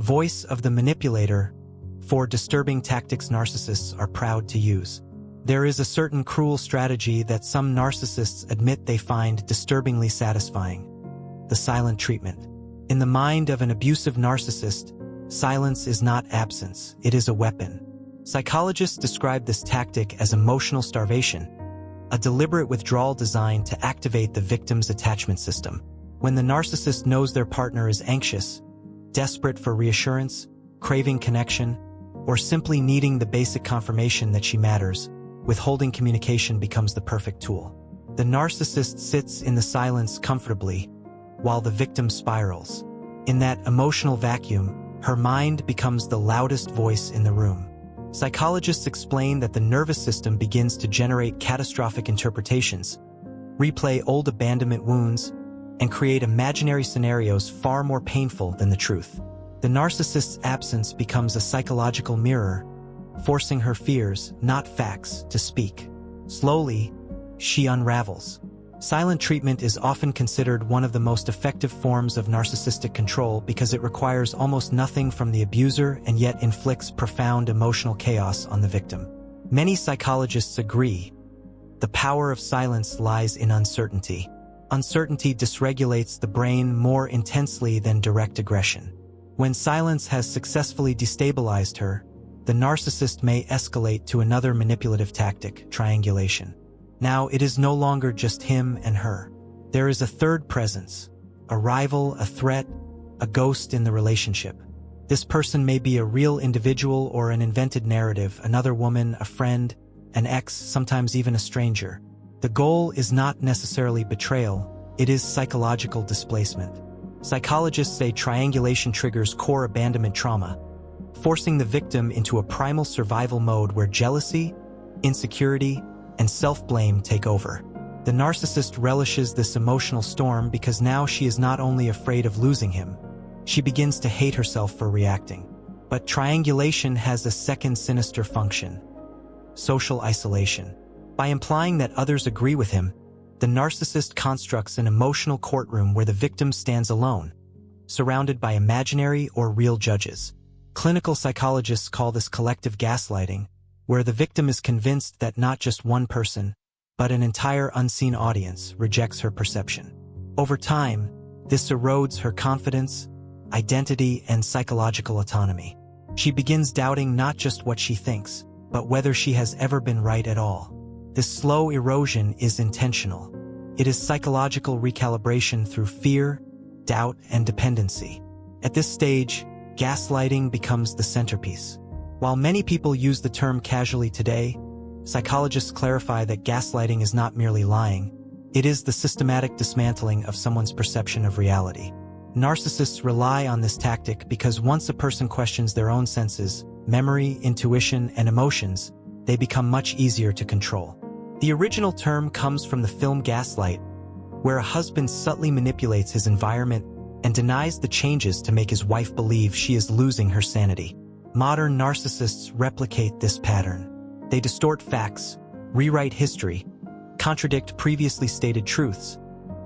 voice of the manipulator, for disturbing tactics narcissists are proud to use. There is a certain cruel strategy that some narcissists admit they find disturbingly satisfying: the silent treatment. In the mind of an abusive narcissist, silence is not absence, it is a weapon. Psychologists describe this tactic as emotional starvation, a deliberate withdrawal designed to activate the victim's attachment system. When the narcissist knows their partner is anxious, desperate for reassurance, craving connection, or simply needing the basic confirmation that she matters, withholding communication becomes the perfect tool. The narcissist sits in the silence comfortably, while the victim spirals. In that emotional vacuum, her mind becomes the loudest voice in the room. Psychologists explain that the nervous system begins to generate catastrophic interpretations, replay old abandonment wounds, and create imaginary scenarios far more painful than the truth. The narcissist's absence becomes a psychological mirror, forcing her fears, not facts, to speak. Slowly, she unravels. Silent treatment is often considered one of the most effective forms of narcissistic control because it requires almost nothing from the abuser and yet inflicts profound emotional chaos on the victim. Many psychologists agree the power of silence lies in uncertainty. Uncertainty dysregulates the brain more intensely than direct aggression. When silence has successfully destabilized her, the narcissist may escalate to another manipulative tactic: triangulation. Now it is no longer just him and her. There is a third presence, a rival, a threat, a ghost in the relationship. This person may be a real individual or an invented narrative, another woman, a friend, an ex, sometimes even a stranger. The goal is not necessarily betrayal, it is psychological displacement. Psychologists say triangulation triggers core abandonment trauma, forcing the victim into a primal survival mode where jealousy, insecurity, and self-blame take over. The narcissist relishes this emotional storm because now she is not only afraid of losing him, she begins to hate herself for reacting. But triangulation has a second sinister function: social isolation. By implying that others agree with him, the narcissist constructs an emotional courtroom where the victim stands alone, surrounded by imaginary or real judges. Clinical psychologists call this collective gaslighting, where the victim is convinced that not just one person, but an entire unseen audience rejects her perception. Over time, this erodes her confidence, identity, and psychological autonomy. She begins doubting not just what she thinks, but whether she has ever been right at all. This slow erosion is intentional. It is psychological recalibration through fear, doubt, and dependency. At this stage, gaslighting becomes the centerpiece. While many people use the term casually today, psychologists clarify that gaslighting is not merely lying, it is the systematic dismantling of someone's perception of reality. Narcissists rely on this tactic because once a person questions their own senses, memory, intuition, and emotions, they become much easier to control. The original term comes from the film Gaslight, where a husband subtly manipulates his environment and denies the changes to make his wife believe she is losing her sanity. Modern narcissists replicate this pattern. They distort facts, rewrite history, contradict previously stated truths,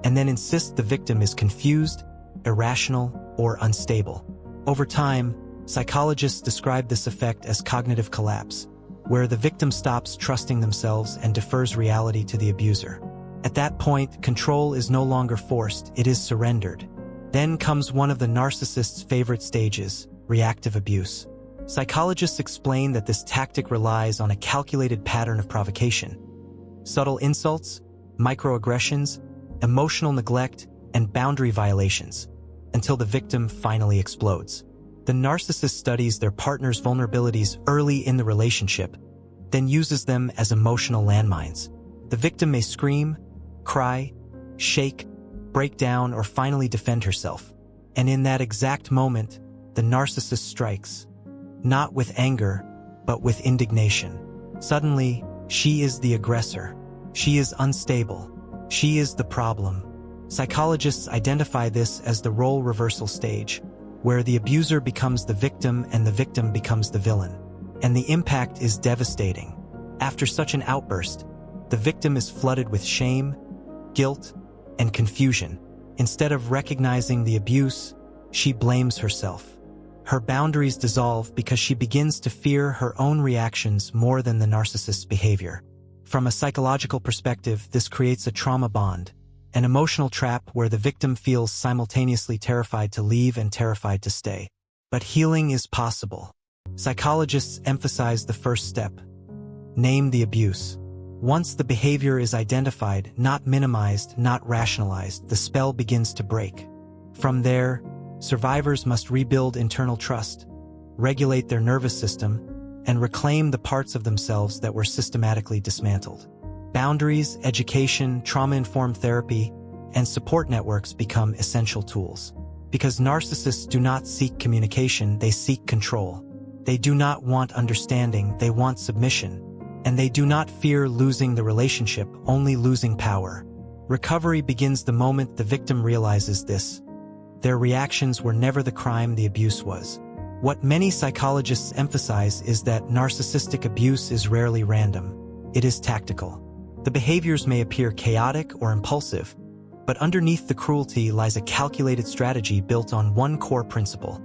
and then insist the victim is confused, irrational, or unstable. Over time, psychologists describe this effect as cognitive collapse, where the victim stops trusting themselves and defers reality to the abuser. At that point, control is no longer forced, it is surrendered. Then comes one of the narcissist's favorite stages: reactive abuse. Psychologists explain that this tactic relies on a calculated pattern of provocation. Subtle insults, microaggressions, emotional neglect, and boundary violations, until the victim finally explodes. The narcissist studies their partner's vulnerabilities early in the relationship, then uses them as emotional landmines. The victim may scream, cry, shake, break down, or finally defend herself. And in that exact moment, the narcissist strikes, not with anger, but with indignation. Suddenly, she is the aggressor. She is unstable. She is the problem. Psychologists identify this as the role reversal stage, where the abuser becomes the victim and the victim becomes the villain. And the impact is devastating. After such an outburst, the victim is flooded with shame, guilt, and confusion. Instead of recognizing the abuse, she blames herself. Her boundaries dissolve because she begins to fear her own reactions more than the narcissist's behavior. From a psychological perspective, this creates a trauma bond, an emotional trap where the victim feels simultaneously terrified to leave and terrified to stay. But healing is possible. Psychologists emphasize the first step: name the abuse. Once the behavior is identified, not minimized, not rationalized, the spell begins to break. From there, survivors must rebuild internal trust, regulate their nervous system, and reclaim the parts of themselves that were systematically dismantled. Boundaries, education, trauma-informed therapy, and support networks become essential tools. Because narcissists do not seek communication, they seek control. They do not want understanding, they want submission. And they do not fear losing the relationship, only losing power. Recovery begins the moment the victim realizes this. Their reactions were never the crime, the abuse was. What many psychologists emphasize is that narcissistic abuse is rarely random. It is tactical. The behaviors may appear chaotic or impulsive, but underneath the cruelty lies a calculated strategy built on one core principle: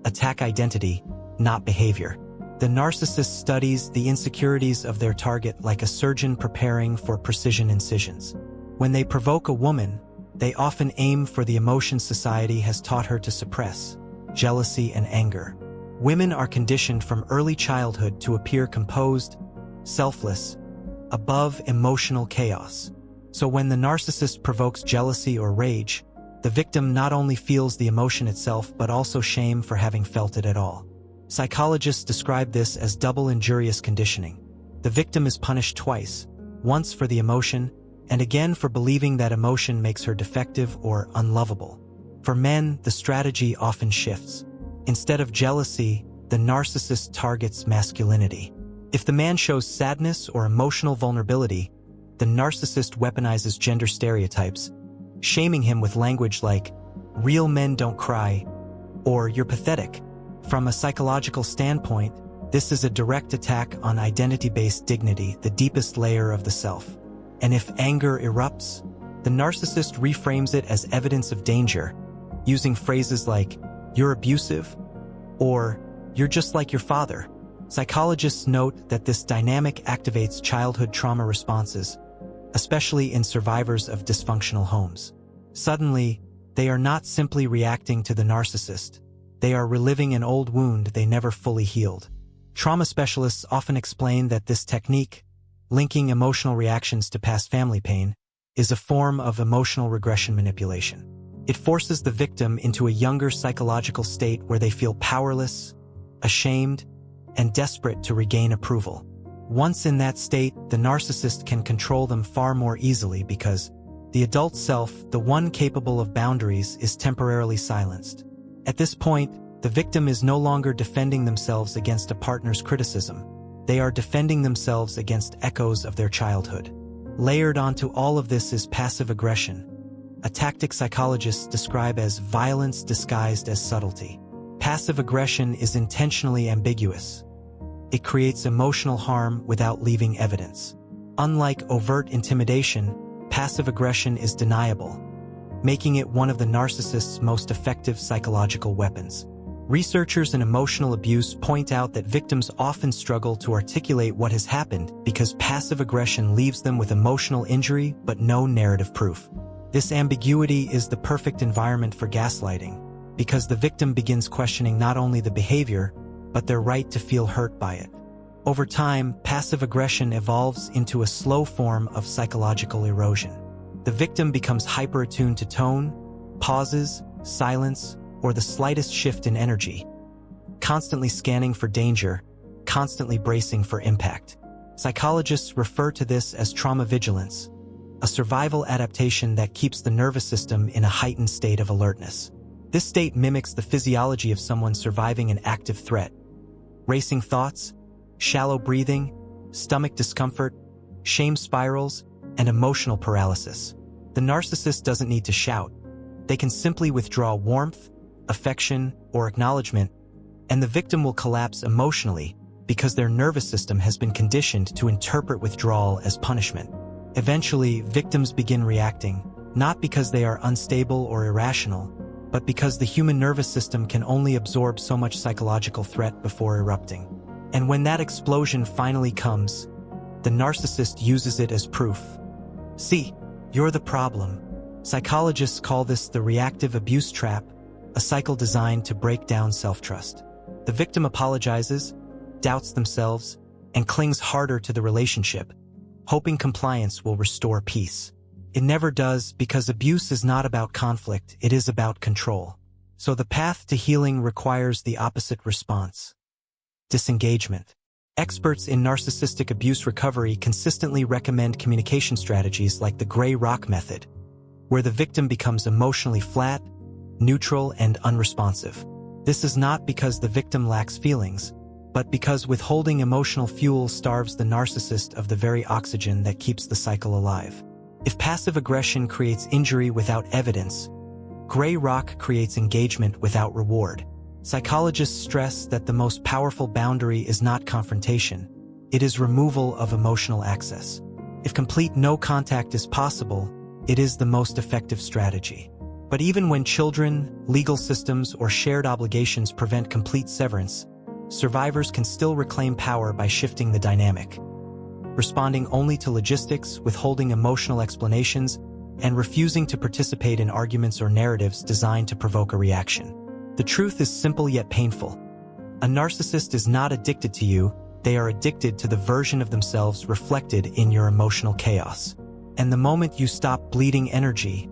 attack identity, not behavior. The narcissist studies the insecurities of their target like a surgeon preparing for precision incisions. When they provoke a woman, they often aim for the emotions society has taught her to suppress: jealousy and anger. Women are conditioned from early childhood to appear composed, selfless, above emotional chaos. So when the narcissist provokes jealousy or rage, the victim not only feels the emotion itself but also shame for having felt it at all. Psychologists describe this as double injurious conditioning. The victim is punished twice, once for the emotion, and again for believing that emotion makes her defective or unlovable. For men, the strategy often shifts. Instead of jealousy, the narcissist targets masculinity. If the man shows sadness or emotional vulnerability, the narcissist weaponizes gender stereotypes, shaming him with language like, "Real men don't cry," or "You're pathetic." From a psychological standpoint, this is a direct attack on identity-based dignity, the deepest layer of the self. And if anger erupts, the narcissist reframes it as evidence of danger, using phrases like, "You're abusive," or "You're just like your father." Psychologists note that this dynamic activates childhood trauma responses, especially in survivors of dysfunctional homes. Suddenly, they are not simply reacting to the narcissist. They are reliving an old wound they never fully healed. Trauma specialists often explain that this technique, linking emotional reactions to past family pain, is a form of emotional regression manipulation. It forces the victim into a younger psychological state where they feel powerless, ashamed, and desperate to regain approval. Once in that state, the narcissist can control them far more easily because the adult self, the one capable of boundaries, is temporarily silenced. At this point, the victim is no longer defending themselves against a partner's criticism. They are defending themselves against echoes of their childhood. Layered onto all of this is passive aggression, a tactic psychologists describe as violence disguised as subtlety. Passive aggression is intentionally ambiguous. It creates emotional harm without leaving evidence. Unlike overt intimidation, passive aggression is deniable, making it one of the narcissist's most effective psychological weapons. Researchers in emotional abuse point out that victims often struggle to articulate what has happened because passive aggression leaves them with emotional injury but no narrative proof. This ambiguity is the perfect environment for gaslighting, because the victim begins questioning not only the behavior, but their right to feel hurt by it. Over time, passive aggression evolves into a slow form of psychological erosion. The victim becomes hyper-attuned to tone, pauses, silence, or the slightest shift in energy, constantly scanning for danger, constantly bracing for impact. Psychologists refer to this as trauma vigilance, a survival adaptation that keeps the nervous system in a heightened state of alertness. This state mimics the physiology of someone surviving an active threat. Racing thoughts, shallow breathing, stomach discomfort, shame spirals, and emotional paralysis. The narcissist doesn't need to shout. They can simply withdraw warmth, affection, or acknowledgement, and the victim will collapse emotionally because their nervous system has been conditioned to interpret withdrawal as punishment. Eventually, victims begin reacting, not because they are unstable or irrational, but because the human nervous system can only absorb so much psychological threat before erupting. And when that explosion finally comes, the narcissist uses it as proof. See, you're the problem. Psychologists call this the reactive abuse trap, a cycle designed to break down self-trust. The victim apologizes, doubts themselves, and clings harder to the relationship, hoping compliance will restore peace. It never does, because abuse is not about conflict, it is about control. So the path to healing requires the opposite response: disengagement. Experts in narcissistic abuse recovery consistently recommend communication strategies like the gray rock method, where the victim becomes emotionally flat, neutral, and unresponsive. This is not because the victim lacks feelings, but because withholding emotional fuel starves the narcissist of the very oxygen that keeps the cycle alive. If passive aggression creates injury without evidence, gray rock creates engagement without reward. Psychologists stress that the most powerful boundary is not confrontation, it is removal of emotional access. If complete no contact is possible, it is the most effective strategy. But even when children, legal systems, or shared obligations prevent complete severance, survivors can still reclaim power by shifting the dynamic, responding only to logistics, withholding emotional explanations, and refusing to participate in arguments or narratives designed to provoke a reaction. The truth is simple yet painful. A narcissist is not addicted to you, they are addicted to the version of themselves reflected in your emotional chaos. And the moment you stop bleeding energy,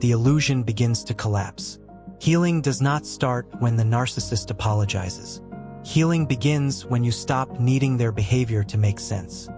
the illusion begins to collapse. Healing does not start when the narcissist apologizes. Healing begins when you stop needing their behavior to make sense.